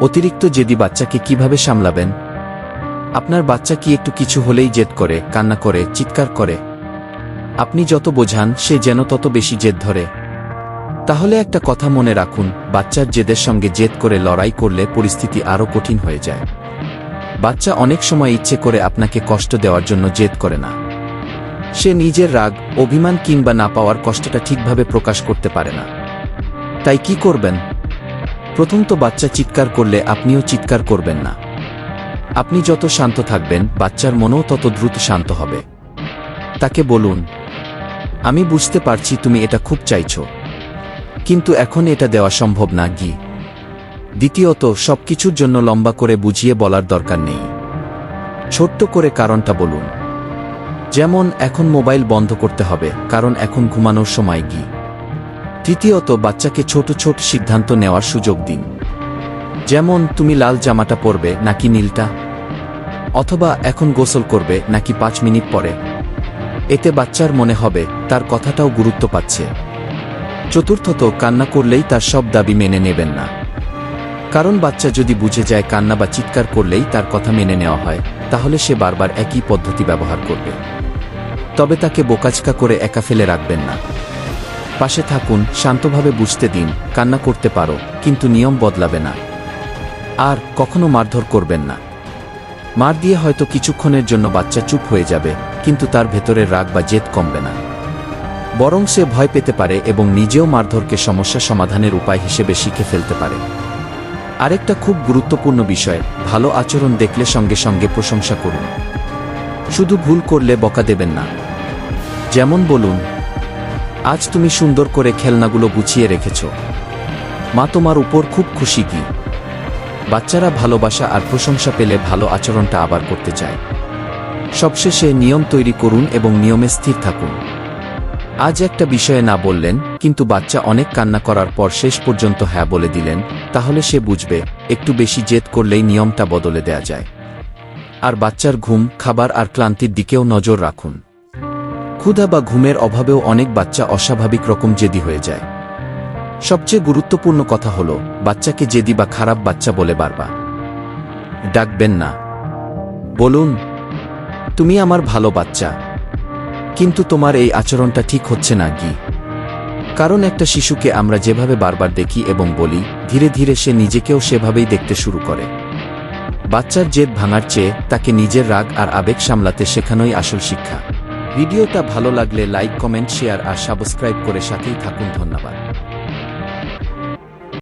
অতিরিক্ত জেদি বাচ্চাকে কিভাবে সামলাবেন? আপনার বাচ্চা কি একটু কিছু হলেই জেদ করে, কান্না করে, চিৎকার করে? আপনি যত বোঝান সে যেন তত বেশি জেদ ধরে? তাহলে একটা কথা মনে রাখুন, বাচ্চার জেদের সঙ্গে জেদ করে লড়াই করলে পরিস্থিতি আরও কঠিন হয়ে যায়। বাচ্চা অনেক সময় ইচ্ছে করে আপনাকে কষ্ট দেওয়ার জন্য জেদ করে না। সে নিজের রাগ, অভিমান কিংবা না পাওয়ার কষ্টটা ঠিকভাবে প্রকাশ করতে পারে না। তাই কি করবেন? প্রথমত, বাচ্চা চিৎকার করলে আপনিও চিৎকার করবেন না। আপনি যত শান্ত থাকবেন, বাচ্চার মনও তত দ্রুত শান্ত হবে। তাকে বলুন, আমি বুঝতে পারছি তুমি এটা খুব চাইছো, কিন্তু এখন এটা দেওয়া সম্ভব না গি। দ্বিতীয়ত, সবকিছুর জন্য লম্বা করে বুঝিয়ে বলার দরকার নেই। ছোট্ট করে কারণটা বলুন। যেমন, এখন মোবাইল বন্ধ করতে হবে কারণ এখন ঘুমানোর সময় গি। তৃতীয়ত, বাচ্চাকে ছোট ছোট সিদ্ধান্ত নেওয়ার সুযোগ দিন। যেমন, তুমি লাল জামাটা পরবে নাকি নীলটা, অথবা এখন গোসল করবে নাকি 5 মিনিট পরে। এতে বাচ্চার মনে হবে তার কথাটাও গুরুত্ব পাচ্ছে। চতুর্থত, কান্না করলেই তার সব দাবি মেনে নেবেন না। কারণ বাচ্চা যদি বুঝে যায় কান্না বা চিৎকার করলেই তার কথা মেনে নেওয়া হয়, তাহলে সে বারবার একই পদ্ধতি ব্যবহার করবে। তবে তাকে বোকাচকা করে একা ফেলে রাখবেন না। পাশে থাকুন, শান্তভাবে বুঝতে দিন, কান্না করতে পারো, কিন্তু নিয়ম বদলাবে না। আর কখনো মারধর করবেন না। মার দিয়ে হয়তো কিছুক্ষণের জন্য বাচ্চা চুপ হয়ে যাবে, কিন্তু তার ভেতরের রাগ বা জেদ কমবে না। বরং সে ভয় পেতে পারে এবং নিজেও মারধরকে সমস্যা সমাধানের উপায় হিসেবে শিখে ফেলতে পারে। আরেকটা খুব গুরুত্বপূর্ণ বিষয়, ভালো আচরণ দেখলে সঙ্গে সঙ্গে প্রশংসা করুন। শুধু ভুল করলে বকা দেবেন না। যেমন বলুন, আজ তুমি সুন্দর করে খেলনাগুলো গুছিয়ে রেখেছ, মা তোমার উপর খুব খুশি কি। বাচ্চারা ভালোবাসা আর প্রশংসা পেলে ভালো আচরণটা আবার করতে চায়। সবশেষে নিয়ম তৈরি করুন এবং নিয়মে স্থির থাকুন। আজ একটা বিষয়ে না বললেন, কিন্তু বাচ্চা অনেক কান্না করার পর শেষ পর্যন্ত হ্যাঁ বলে দিলেন, তাহলে সে বুঝবে একটু বেশি জেদ করলেই নিয়মটা বদলে দেয়া যায়। আর বাচ্চার ঘুম, খাবার আর ক্লান্তির দিকেও নজর রাখুন। ক্ষুধা বা ঘুমের অভাবেও অনেক বাচ্চা অস্বাভাবিক রকম জেদি হয়ে যায়। সবচেয়ে গুরুত্বপূর্ণ কথা হলো, বাচ্চাকে জেদি বা খারাপ বাচ্চা বলে বারবার ডাকবেন না। বলুন, তুমি আমার ভালো বাচ্চা, কিন্তু তোমার এই আচরণটা ঠিক হচ্ছে না গি। কারণ একটা শিশুকে আমরা যেভাবে বারবার দেখি এবং বলি, ধীরে ধীরে সে নিজেকেও সেভাবেই দেখতে শুরু করে। বাচ্চার জেদ ভাঙার চেয়ে তাকে নিজের রাগ আর আবেগ সামলাতে শেখানোই আসল শিক্ষা। ভিডিওটা ভালো লাগলে লাইক, কমেন্ট, শেয়ার আর সাবস্ক্রাইব করে সাথেই থাকুন। ধন্যবাদ।